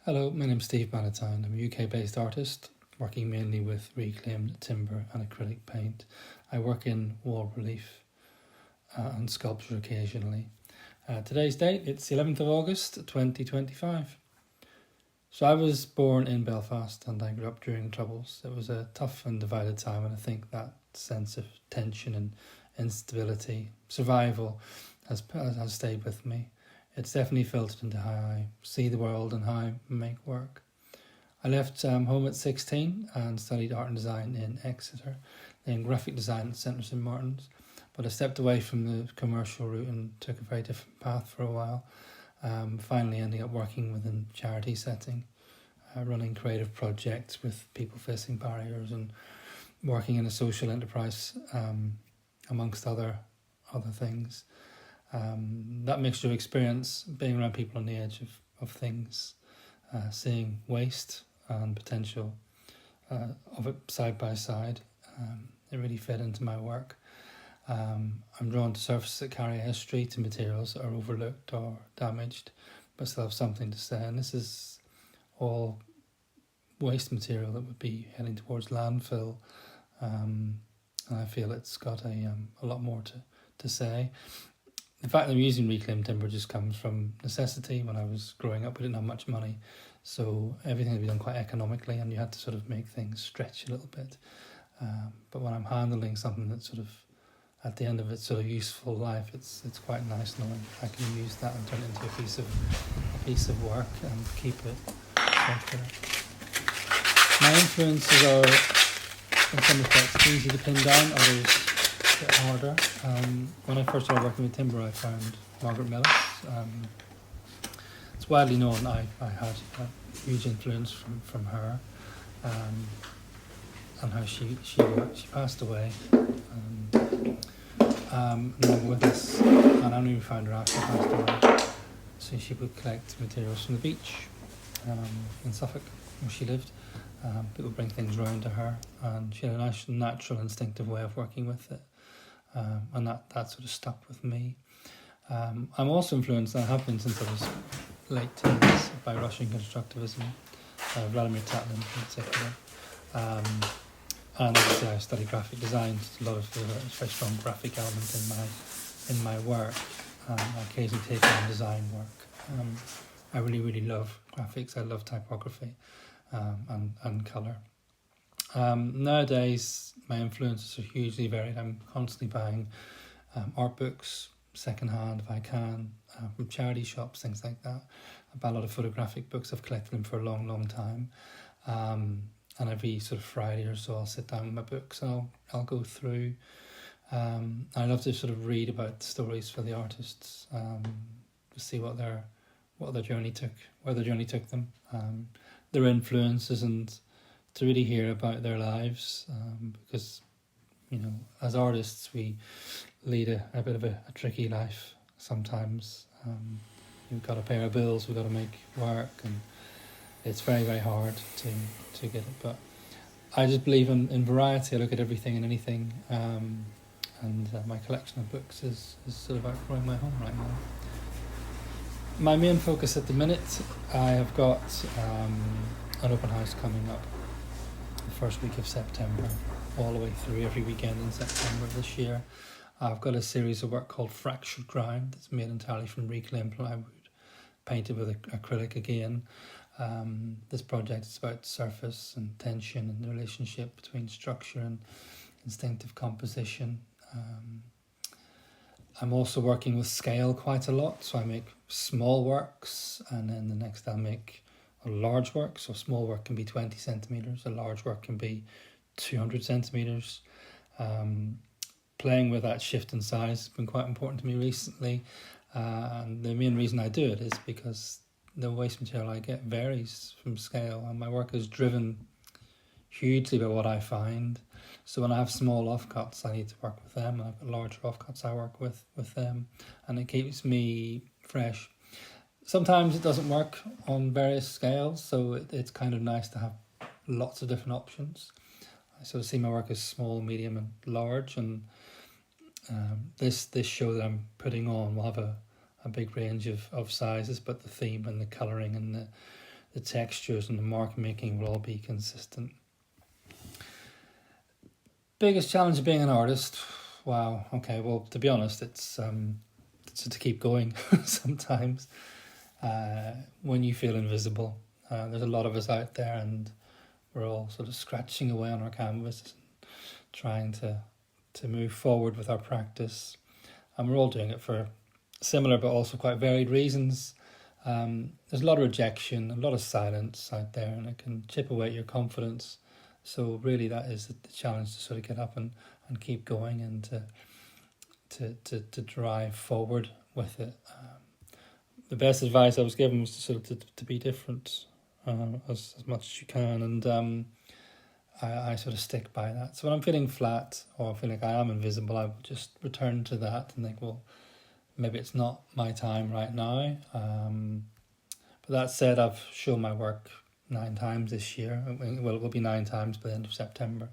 Hello, my name's Steve Bannatyne. I'm a UK-based artist, working mainly with reclaimed timber and acrylic paint. I work in wall relief and sculpture occasionally. Today's date, it's the 11th of August 2025. So I was born in Belfast and I grew up during the Troubles. It was a tough and divided time, and I think that sense of tension and instability, survival, has stayed with me. It's definitely filtered into how I see the world and how I make work. I left home at 16 and studied art and design in Exeter, then graphic design at St Martin's, but I stepped away from the commercial route and took a very different path for a while, finally ending up working within charity setting, running creative projects with people facing barriers and working in a social enterprise, amongst other things. That mixture of experience, being around people on the edge of things, seeing waste and potential of it side by side, it really fed into my work. I'm drawn to surfaces that carry a history, to materials that are overlooked or damaged but still have something to say, and this is all waste material that would be heading towards landfill, and I feel it's got a lot more to say. The fact that I'm using reclaimed timber just comes from necessity. When I was growing up, we didn't have much money, so everything had to be done quite economically, and you had to sort of make things stretch a little bit. But when I'm handling something that's sort of at the end of its sort of useful life, it's quite nice knowing I can use that and turn it into a piece of work and keep it circular. My influences are, in some respects, easy to pin down, others a bit harder. When I first started working with timber, I found Margaret Millis. It's widely known I had a huge influence from her, and how she worked. She passed away, no longer with us, and I only found her after she passed away. So she would collect materials from the beach in Suffolk, where she lived. People bring things round to her, and she had a nice, natural, instinctive way of working with it, and that sort of stuck with me. I'm also influenced, and I have been since I was late teens, by Russian constructivism, Vladimir Tatlin in particular. And obviously I study graphic design, so a lot of very strong graphic element in my work. I occasionally take on design work. I really love graphics. I love typography and colour. Nowadays, my influences are hugely varied. I'm constantly buying art books, secondhand if I can, from charity shops, things like that. I buy a lot of photographic books. I've collected them for a long time. And every sort of Friday or so I'll sit down with my books and I'll go through. I love to sort of read about stories for the artists, to see what their journey took, where their journey took them, their influences, and to really hear about their lives, because, you know, as artists we lead a bit of a tricky life sometimes. We've got to pay our bills, we've got to make work, and it's very hard to get it. But I just believe in variety. I look at everything and anything, and my collection of books is sort of outgrowing my home right now. My main focus at the minute, I have got an open house coming up the first week of September, all the way through every weekend in September this year. I've got a series of work called Fractured Ground that's made entirely from reclaimed plywood, painted with acrylic again. This project is about surface and tension and the relationship between structure and instinctive composition. I'm also working with scale quite a lot, so I make small works, and then the next I'll make a large work. So small work can be 20 centimetres, a large work can be 200 centimetres. Playing with that shift in size has been quite important to me recently, and the main reason I do it is because the waste material I get varies from scale, and my work is driven hugely by what I find. So when I have small offcuts, I need to work with them, and I've got larger offcuts, I work with them, and it keeps me fresh. Sometimes it doesn't work on various scales, so it's kind of nice to have lots of different options. I sort of see my work as small, medium and large, and this show that I'm putting on will have a big range of sizes, but the theme and the colouring and the the textures and the mark making will all be consistent. Biggest challenge of being an artist? Wow. Okay. Well, to be honest, it's to keep going sometimes when you feel invisible. There's a lot of us out there, and we're all sort of scratching away on our canvas, trying to move forward with our practice, and we're all doing it for similar but also quite varied reasons. There's a lot of rejection, a lot of silence out there, and it can chip away at your confidence. So really, that is the challenge, to sort of get up and keep going, and to drive forward with it. The best advice I was given was to sort of to be different as much as you can, and I sort of stick by that. So when I'm feeling flat or I feel like I am invisible, I will just return to that and think, well, maybe it's not my time right now. But that said, I've shown my work 9 times this year. Well, it will be 9 times by the end of September.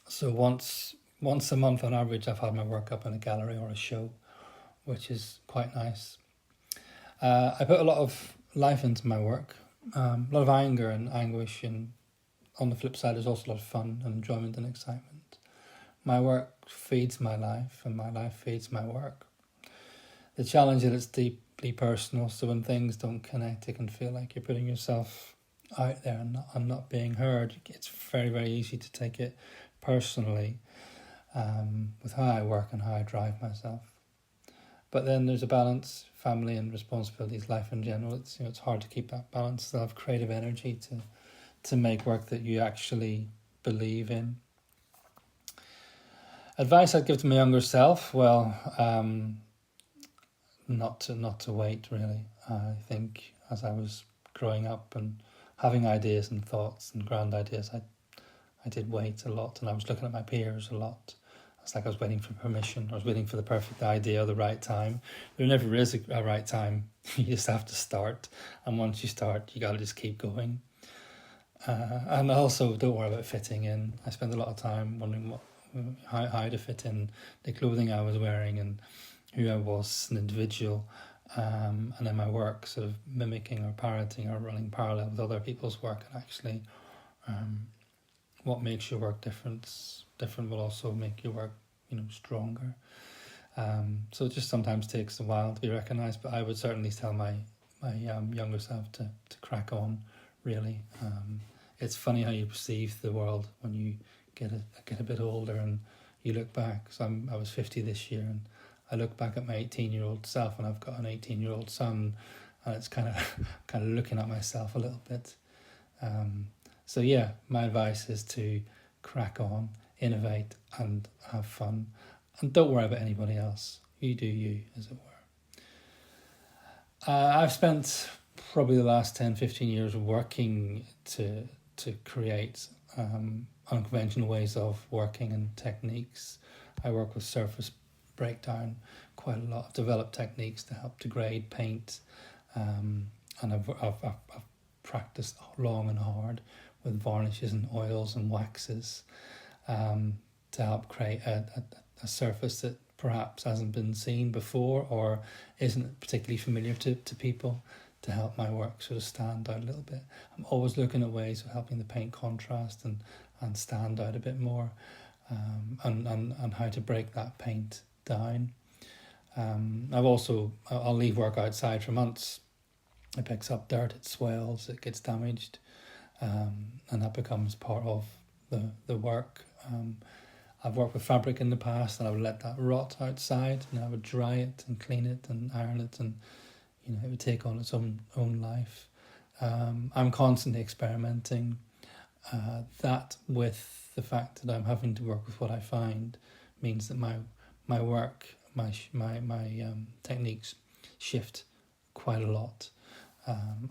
So once a month on average, I've had my work up in a gallery or a show, which is quite nice. I put a lot of life into my work, a lot of anger and anguish, and on the flip side, there's also a lot of fun and enjoyment and excitement. My work feeds my life, and my life feeds my work. The challenge is it's deeply personal, so when things don't connect, it can feel like you're putting yourself out there and not being heard. It's very, very easy to take it personally with how I work and how I drive myself. But then there's a balance, family and responsibilities, life in general. It's hard to keep that balance, to have creative energy to make work that you actually believe in. Advice I'd give to my younger self, well, not to wait, really. I think as I was growing up and having ideas and thoughts and grand ideas, I did wait a lot, and I was looking at my peers a lot. It's like I was waiting for permission. I was waiting for the perfect idea or the right time. There never is a right time. You just have to start, and once you start, you got to just keep going. And also, don't worry about fitting in. I spent a lot of time wondering how to fit in the clothing I was wearing and who I was as an individual, and then my work sort of mimicking or parroting or running parallel with other people's work. And actually, what makes your work different will also make your work, stronger. So it just sometimes takes a while to be recognised, but I would certainly tell my younger self to crack on. Really, it's funny how you perceive the world when you get a bit older and you look back. So I was 50 this year, and I look back at my 18-year-old self, and I've got an 18-year-old son, and it's kind of looking at myself a little bit. So yeah, my advice is to crack on, innovate, and have fun, and don't worry about anybody else. You do you, as it were. I've spent probably the last 10-15 years working to create unconventional ways of working and techniques. I work with surface breakdown quite a lot. I've developed techniques to help degrade paint, and I've practiced long and hard with varnishes and oils and waxes to help create a surface that perhaps hasn't been seen before or isn't particularly familiar to people, to help my work sort of stand out a little bit. I'm always looking at ways of helping the paint contrast and stand out a bit more, and how to break that paint down. I'll leave work outside for months. It picks up dirt, it swells, it gets damaged, and that becomes part of the work. I've worked with fabric in the past, and I would let that rot outside, and I would dry it and clean it and iron it, and it would take on its own life. I'm constantly experimenting. That, with the fact that I'm having to work with what I find, means that my work, my techniques shift quite a lot.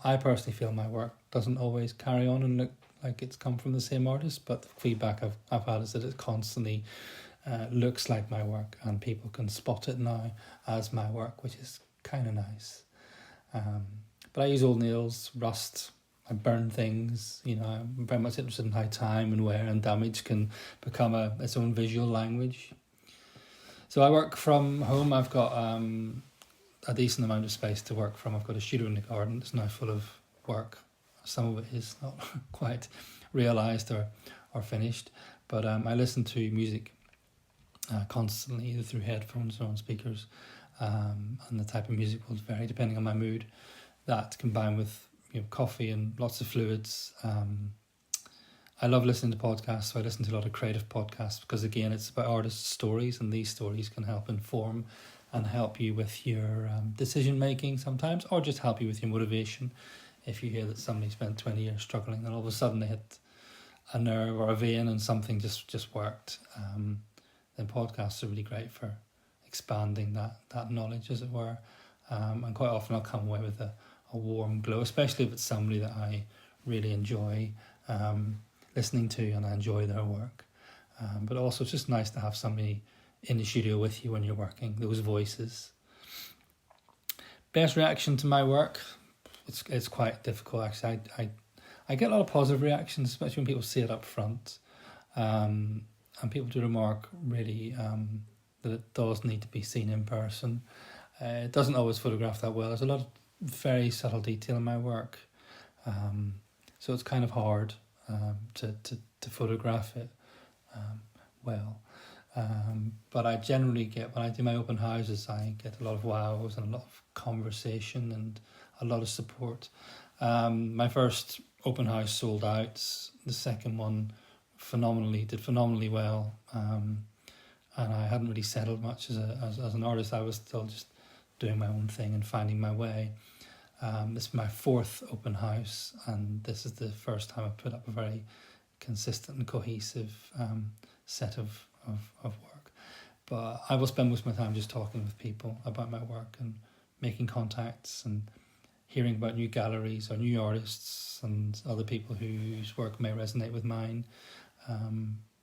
I personally feel my work doesn't always carry on and look like it's come from the same artist, but the feedback I've had is that it constantly looks like my work, and people can spot it now as my work, which is kind of nice. But I use old nails, rust, I burn things. I'm very much interested in how time and wear and damage can become its own visual language. So I work from home. I've got a decent amount of space to work from. I've got a studio in the garden that's now full of work. Some of it is not quite realised or finished, but I listen to music constantly, either through headphones or on speakers, and the type of music will vary depending on my mood. That combined with coffee and lots of fluids. I love listening to podcasts, so I listen to a lot of creative podcasts because, again, it's about artists' stories, and these stories can help inform and help you with your decision making sometimes, or just help you with your motivation. If you hear that somebody spent 20 years struggling and all of a sudden they hit a nerve or a vein and something just worked, then podcasts are really great for expanding that knowledge, as it were. And quite often I'll come away with a warm glow, especially if it's somebody that I really enjoy listening to and I enjoy their work. But also it's just nice to have somebody in the studio with you when you're working, those voices. Best reaction to my work, it's quite difficult actually. I get a lot of positive reactions, especially when people see it up front. And people do remark really that it does need to be seen in person. It doesn't always photograph that well. There's a lot of very subtle detail in my work. So it's kind of hard to photograph it well. But I generally get, when I do my open houses, I get a lot of wows and a lot of conversation and a lot of support. My first open house sold out. The second one did phenomenally well. And I hadn't really settled much as an artist. I was still just doing my own thing and finding my way. This is my fourth open house, and this is the first time I've put up a very consistent and cohesive set of work. But I will spend most of my time just talking with people about my work and making contacts and hearing about new galleries or new artists and other people whose work may resonate with mine.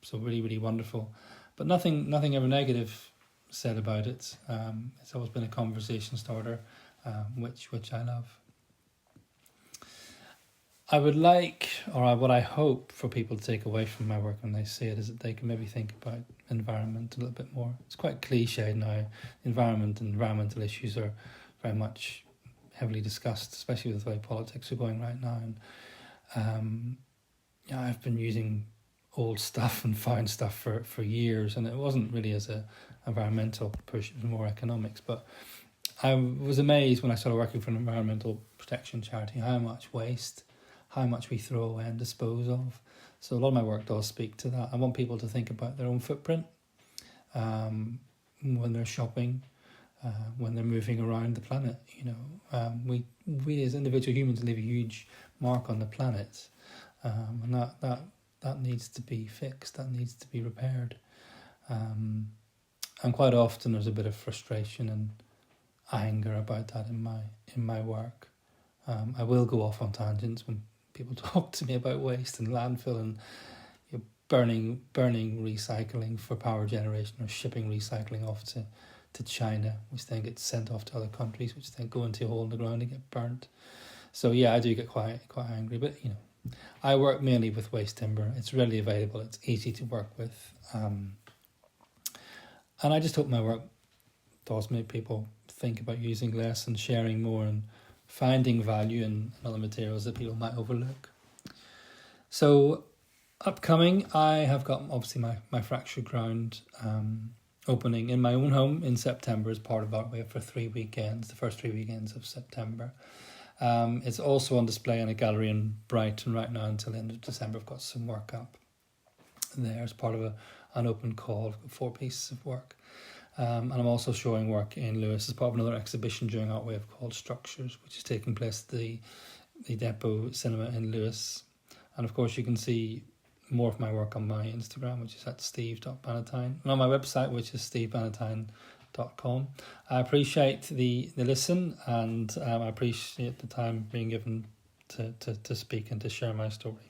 So really, really wonderful. But nothing ever negative said about it. It's always been a conversation starter, which I love. I would like, or what I hope for people to take away from my work when they see it, is that they can maybe think about environment a little bit more. It's quite cliched now. Environment and environmental issues are very much heavily discussed, especially with the way politics are going right now. And I've been using old stuff and found stuff for years, and it wasn't really as a environmental push, it was more economics. But I was amazed when I started working for an environmental protection charity how much waste, how much we throw away and dispose of. So a lot of my work does speak to that. I want people to think about their own footprint when they're shopping, when they're moving around the planet. We as individual humans leave a huge mark on the planet, and that needs to be fixed. That needs to be repaired. And quite often there's a bit of frustration and anger about that in my work. I will go off on tangents when people talk to me about waste and landfill and burning recycling for power generation, or shipping recycling off to China, which then gets sent off to other countries, which then go into a hole in the ground and get burnt. So yeah, I do get quite angry, but I work mainly with waste timber. It's readily available. It's easy to work with, and I just hope my work does make people think about using less and sharing more and finding value in other materials that people might overlook. So upcoming, I have got obviously my Fractured Ground opening in my own home in September as part of Art Wave for 3 weekends, the first 3 weekends of September. It's also on display in a gallery in Brighton right now until the end of December. I've got some work up there as part of an open call. I've got 4 pieces of work. And I'm also showing work in Lewis as part of another exhibition during Art Wave called Structures, which is taking place at the Depot Cinema in Lewis. And of course you can see more of my work on my Instagram, which is at steve.bannatyne, and on my website, which is stevebannatyne.com. I appreciate the listen, and I appreciate the time being given to speak and to share my story.